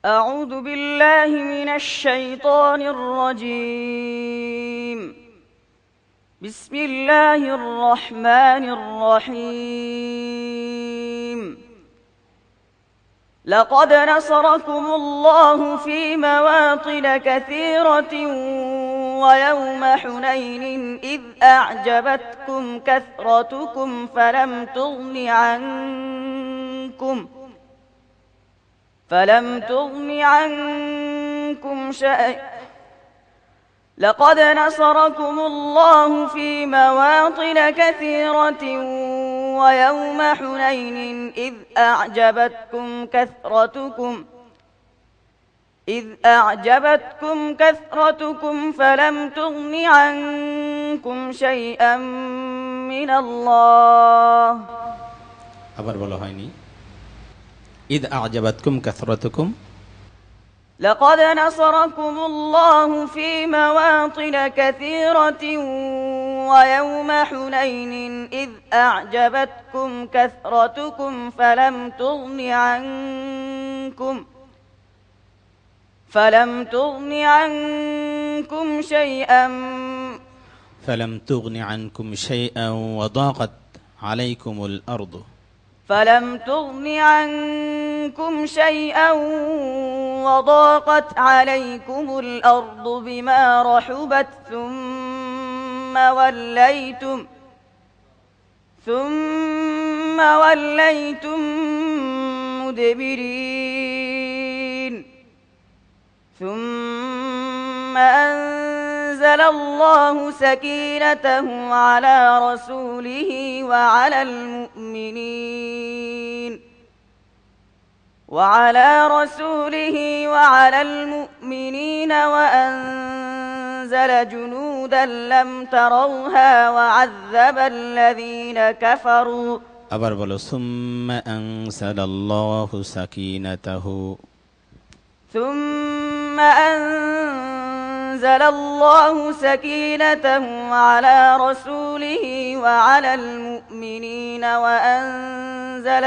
أعوذ بالله من الشيطان الرجيم بسم الله الرحمن الرحيم لقد نصركم الله في مواطن كثيرة ويوم حنين إذ أعجبتكم كثرتكم فلم تغن عنكم شيئا لقد نصركم الله في مواطن كثيرة ويوم حنين إذ أعجبتكم كثرتكم فلم تغن عنكم شيئا من الله আবার বলা হয়নি إذ أعجبتكم كثرتكم لقد نصركم الله في مواطن كثيرة ويوم حنين إذ أعجبتكم كثرتكم فلم تغن عنكم شيئا وضاقت عليكم الأرض بما رحبت ثم وليتم مدبرين ثم أنزل الله سكينته على رسوله وعلى المؤمنين وأنزل جنودا لم تروها وعذب الذين كفروا আবার বলো ثم أنزل الله سكينته على رسوله وعلى المؤمنين وأنزل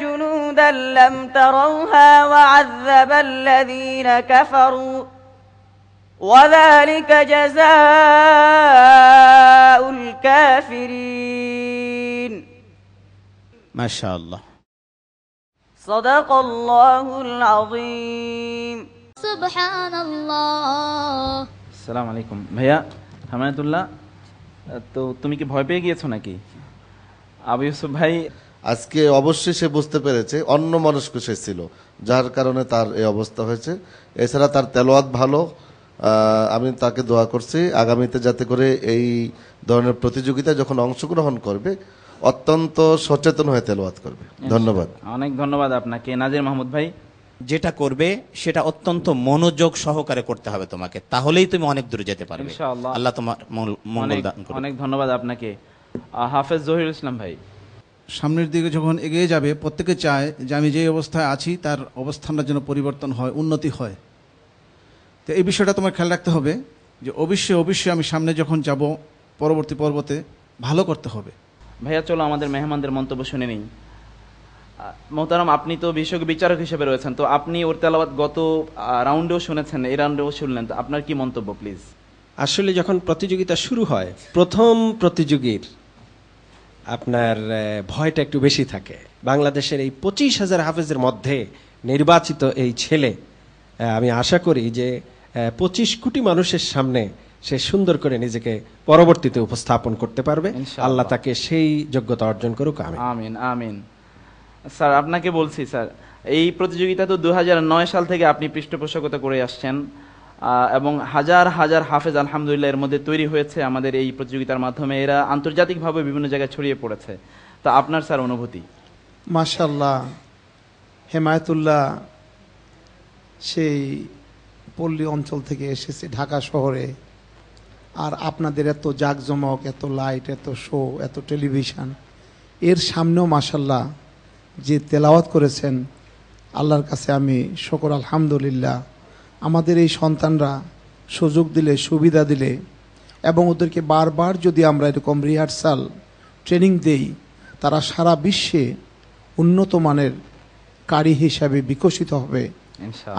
جنودا لم تروها وعذب الذين كفروا وذلك جزاء الكافرين ما شاء الله صدق الله العظيم سبحان الله আসসালামু আলাইকুম ভাইয়া হামায়াতুল্লাহ, তো তুমি কি ভয় পেয়ে গিয়েছো নাকি? আবু ইউসুফ ভাই আজকে অবশ্যই সে বুঝতে পেরেছে অন্য মানুষ সে ছিল, যার কারণে তার এই অবস্থা হয়েছে। এছাড়া তার তেলাওয়াত ভালো, আমি তাকে দোয়া করছি আগামীতে যাতে করে এই ধরনের প্রতিযোগিতায় যখন অংশগ্রহণ করবে অত্যন্ত সচেতন হয়ে তেলাওয়াত করবে। ধন্যবাদ। অনেক ধন্যবাদ আপনাকে। নাজির মাহমুদ ভাই, যেটা করবে সেটা অত্যন্ত মনোযোগ সহকারে করতে হবে তোমাকে, তাহলেই তুমি অনেক দূরে যেতে পারবে ইনশাআল্লাহ। আল্লাহ তোমার মঙ্গল দান করুন। অনেক ধন্যবাদ আপনাকে। হাফেজ জহিরুল ইসলাম ভাই, সামনের দিকে যখন এগিয়ে যাবে প্রত্যেকে চায় যে আমি যে অবস্থায় আছি তার অবস্থানটা যেন পরিবর্তন হয়, উন্নতি হয়। তো এই বিষয়টা তোমার খেয়াল রাখতে হবে যে অবশ্যই আমি সামনে যখন যাব পরবর্তী পর্বতে ভালো করতে হবে। ভাইয়া চলো আমাদের মেহমানদের মন্তব্য শুনে নিই। মোহতারাম, আপনি তো বিশেষজ্ঞ বিচারক হিসেবে রয়েছেন, তো আপনি ওর তেলাওয়াত গত রাউন্ডেও শুনেছেন, এই রাউন্ডেও শুনলেন, তো আপনার কি মন্তব্য প্লিজ? আসলে যখন প্রতিযোগিতা শুরু হয় প্রথম প্রতিযোগীর আপনার ভয়টা একটু বেশি থাকে। বাংলাদেশের এই 25,000 হাফেজের মধ্যে নির্বাচিত এই ছেলে, আমি আশা করি যে 25 কোটি মানুষের সামনে সে সুন্দর করে নিজেকে পরবর্তীতে উপস্থাপন করতে পারবে। আল্লাহ তাকে সেই যোগ্যতা অর্জন করুক। আমিন আমিন। স্যার আপনাকে বলছি, স্যার এই প্রতিযোগিতা তো 2009 সাল থেকে আপনি পৃষ্ঠপোষকতা করে আসছেন এবং হাজার হাজার হাফেজ আলহামদুলিল্লাহ এর মধ্যে তৈরি হয়েছে আমাদের এই প্রতিযোগিতার মাধ্যমে, এরা আন্তর্জাতিকভাবে বিভিন্ন জায়গায় ছড়িয়ে পড়েছে। তো আপনার স্যার অনুভূতি? মাশাআল্লাহ, হেমায়েতুল্লাহ সেই পল্লী অঞ্চল থেকে এসেছে ঢাকা শহরে, আর আপনাদের এত জাঁকজমক, এত লাইট, এত শো, এত টেলিভিশন, এর সামনেও মাশাআল্লাহ যে তেলাওয়াত করেছেন আল্লাহর কাছে আমি শুকর আলহামদুলিল্লাহ, আমাদের এই সন্তানরা সুযোগ দিলে, সুবিধা দিলে এবং ওদেরকে বারবার যদি আমরা এরকম রিহার্সাল ট্রেনিং দেই, তারা সারা বিশ্বে উন্নত মানের কারি হিসাবে বিকশিত হবে।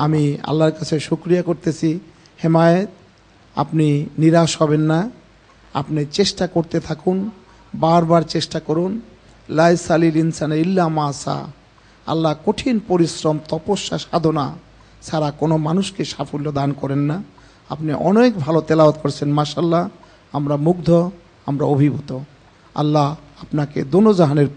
আমি আল্লাহর কাছে শুকরিয়া করতেছি। হেমায়েত, আপনি নিরাশ হবেন না, আপনি চেষ্টা করতে থাকুন, বারবার চেষ্টা করুন। লাইসা লিল ইনসানি ইল্লা মা সা, আল্লাহ কঠিন পরিশ্রম, তপস্যা, সাধনা ছাড়া কোনো মানুষকে সাফল্য দান করেন না। আপনি অনেক ভালো তেলাওয়াত করছেন, মাশাআল্লাহ, আমরা মুগ্ধ, আমরা অভিভূত। আল্লাহ আপনাকে দোনো জাহানের